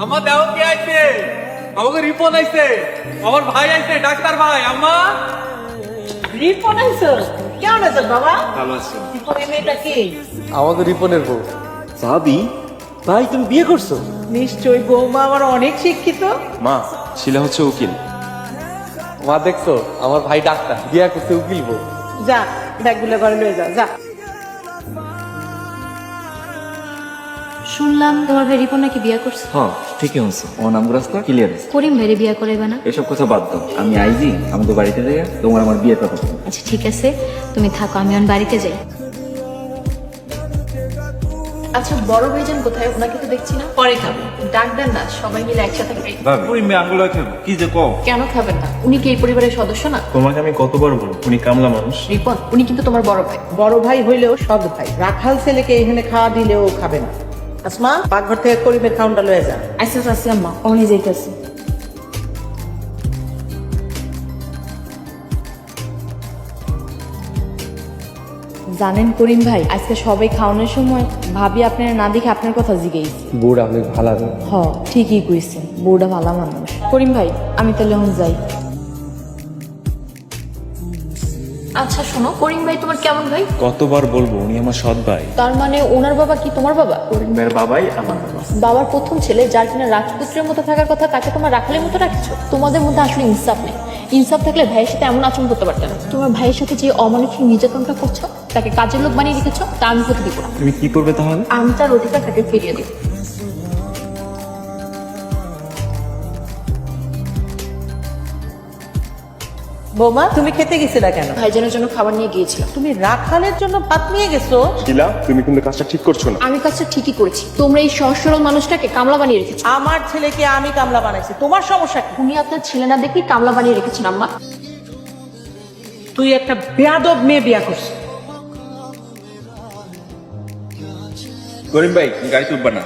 আমার দেহ কে আইছে? আমাকে রিপন আইছে, আমার ভাই আইছে, ডাক্তার ভাই। আম্মা রিপন আইছো? কেমন আছো বাবা? ভালো আছে। রিপনের মেয়েটা কি? আমাদের রিপনের বউ। ভাবি, ভাই তুমি বিয়ে করছো? নিশ্চয়ই বৌমা আমার অনেক শিক্ষিত। মা, শিলা হচ্ছে উকিল। মা দেখছো, আমার ভাই ডাক্তার, বিয়ে করছে উকিল বউ। যা ব্যাগগুলো ঘরে লয়ে যা যা। শুনলাম তোমার ভাই রিপন নাকি বিয়ে করছে। হ্যাঁ, ঠিকই হচ্ছে। ও নাম রাস্তা ক্লিয়ার আছে। করিম ভাইরে বিয়ে করাইবে না? এসব কথা বাদ দাও। আমি আইজি আমাদের বাড়িতে যাই, তোমার আমার বিয়ের কথা বলবো। আচ্ছা ঠিক আছে, তুমি থাকো, আমি এখন বাড়িতে যাই। আচ্ছা বড় ভাইজান কোথায়? ওনাকে তো দেখছি না। পরে খাবো। ডাক দেন না, সবাই মিলে একসাথে খাই। ভাবি মেয়ে আঙ্গুল কি যে কও। কেন খাবেন না? উনি কি এই পরিবারের সদস্য না? তোমাকে আমি কতবার বলবো, উনি কামলা মানুষ। রিপন উনি কিন্তু তোমার বড় ভাই। বড় ভাই হইলেও সৎ ভাই। রাখাল ছেলেকে এখানে খাওয়া দিলেও খাবে না। আসমা, পাকঘর থেকে করিমের খাউনটা লয়ে যা। আচ্ছা আচ্ছা আম্মা, অনেক যাইতেছি। জানেন করিম ভাই, আজকে সবাই খাওয়ানোর সময় ভাবি আপনার না দেখে আপনার কথা জিগেই। বুড়া অনেক ভালো। হ ঠিকই কইছেন, বউটা ভালো মানুষ। করিম ভাই আমি তাহলে এখন যাই। আচ্ছা শোনো, করিম ভাই তোমার কেমন ভাই? কতবার বলবো, উনি আমার সৎ ভাই। তার মানে ওনার বাবা কি তোমার বাবা? করিম ভাইয়ের বাবাই আমার বাবা। বাবার প্রথম ছেলে, যার কিনা রাজপুত্রের মতো থাকার কথা, তাকে তোমার রাখালের মতো রাখছো। তোমাদের মধ্যে আসলে ইনসাফ নেই। ইনসাফ থাকলে ভাইয়ের সাথে এমন আচরণ করতে পারতে না। তোমার ভাইয়ের সাথে যে অমানসিক নির্যাতনটা করছো, তাকে কাজের লোক বানিয়ে রেখেছো, তা আমি হতে দিব না। তুমি কি করবে তাহলে? আমি তার অধিকার তাকে ফিরিয়ে দিব। বৌমা, তুমি খেতে গেছিলা কেন? ভাইজানের জন্য খাবার নিয়ে গিয়েছিলাম। তুমি রাখালের জন্য ভাত নিয়ে গেছো? শিলা, তুমি কিন্তু কাজটা ঠিক করছো না। আমি কাজটা ঠিকই করেছি। তোমরা এই সহজ সরল মানুষটাকে কামলা বানিয়ে রেখেছো। আমার ছেলেকে আমি কামলা বানাইছি, তোমার সমস্যা কি? উনি আপনার ছেলে না দেখেই কামলা বানিয়ে রেখেছেন আম্মা। তুই একটা বেয়াদব মেয়ে বিয়া করছিস। করিম ভাই, গাড়িতে উঠবা না।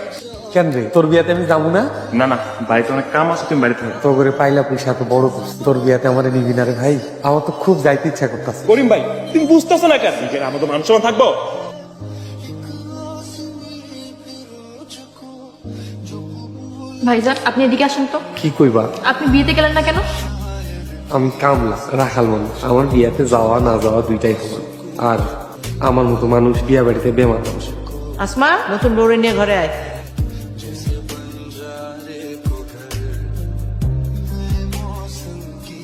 কেন রে, তোর বিয়াতে আমি যাবো না? না না, বাড়িতে অনেক কাম আছে, তুমি বাড়িতে থাকো। তো করে পাইলা পয়সা তো বড় করছিস, তোর বিয়াতে আমার নিবি না রে ভাই? আমার তো খুব যাইতে ইচ্ছা করতেছে। করিম ভাই, তুমি বুঝতেছো না কেন? নিজের আমাদের মান সম্মান থাকবো। ভাইজান আপনি এদিকে আসেন তো। কি কইবা? আপনি বিয়েতে গেলেন না কেন? আমি কামলা রাখাল মানুষ, আমার বিয়াতে যাওয়া না যাওয়া দুইটাই সমান। আর আমার মতো মানুষ বিয়া বাড়িতে বেমার মানুষ। আসমা, নতুন বউরে নিয়ে ঘরে আয়।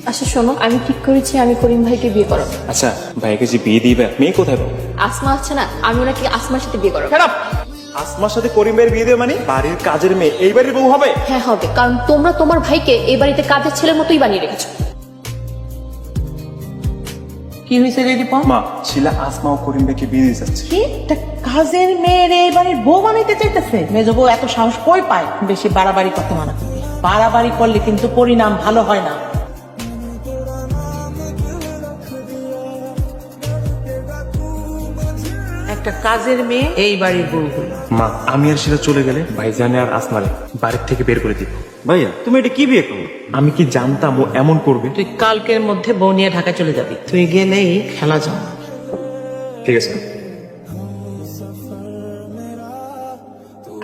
আচ্ছা শোনো, আমি ঠিক করেছি আমি করিম ভাইকে বিয়ে করাবো। আচ্ছা, ভাইকে যে বিয়ে দিবে, মেয়ে কোথায় পাবো? আসমা আছে না, আমি ওনাকে আসমার সাথে বিয়ে করাবো। আসমার সাথে করিম ভাইয়ের বিয়ে দেবে মানে? বাড়ির কাজের মেয়ে এই বাড়ির বউ হবে? হ্যাঁ হবে, কারণ তোমরা তোমার ভাইকে এই বাড়িতে কাজের ছেলের মতোই বানিয়ে রেখেছো। কি হয়েছে রে দীপন? মা, শিলা আসমা ও করিম ভাইকে বিয়ে দিয়ে যাচ্ছে। কি একটা কাজের মেয়ের এই বাড়ির বউ বানাইতে চাইতেছে? মেজ বউ এত সাহস কই পায়? বেশি বাড়াবাড়ি করতে মানা করবি। বাড়াবাড়ি করলে কিন্তু পরিণাম ভালো হয় না। একটা কাজের মেয়ে এই বাড়ির বউ হলো। মা, আমি আর শিলা চলে গেলে ভাইজানে আর আসমারে বাড়ির থেকে বের করে দিব। ভাইয়া, তুমি এটা কি বিয়ে করো? আমি কি জানতাম ও এমন করবে? তুই কালকের মধ্যে বউ নিয়ে ঢাকা চলে যাবি। তুই গেলেই খেলা যাও। ঠিক আছে।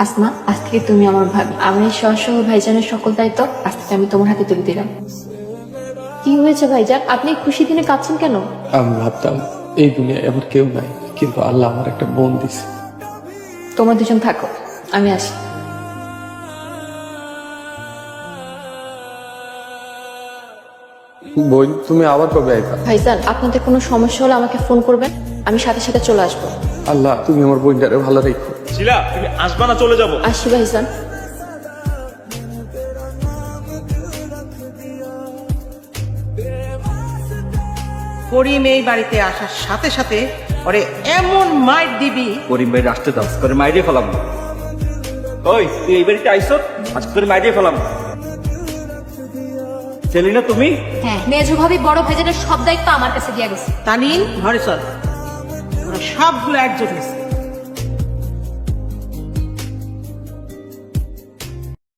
আসমা, আজ থেকে তুমি আমার ভাবি। আমি সহ ভাইজানের সকল দায়িত্ব আজ থেকে আমি তোমার হাতে তুলে দিলাম। কি হয়েছে ভাইজান, আপনি খুশি দিনে কাঁদছেন কেন? আমি ভাবতাম এই দুনিয়ায় আমার কেউ নাই, কিন্তু আল্লাহ আমার একটা বোন দিছে। তোমরা দুজন থাকো, আমি আসি। বোন, তুমি আবার কবে আইবা? ভাইজান আপনাদের কোনো সমস্যা হলে আমাকে ফোন করবেন, আমি সাথে সাথে চলে আসবো। আল্লাহ তুমি আমার বোনটারে ভালো রেখো। শিলা, তুমি আসবা না, চলে যাবো। আসি ভাইজান। করিম এই বাড়িতে আসার সাথে সাথে ওরে এমন মাইর দিবি। করিম ভাই আসতে দাও, করে মাইরে ফেলাম। ওই তুই এই বাড়িতে আইসো, আজ করে মাইরে ফেলাম। সেলিনা তুমি? হ্যাঁ, মেজো ভাবি বড় ভাইজানের সব দায়িত্ব আমার কাছে দিয়ে গেছে। তানিন, ঘরে চল। ওরা সবগুলো একজোট হয়েছে।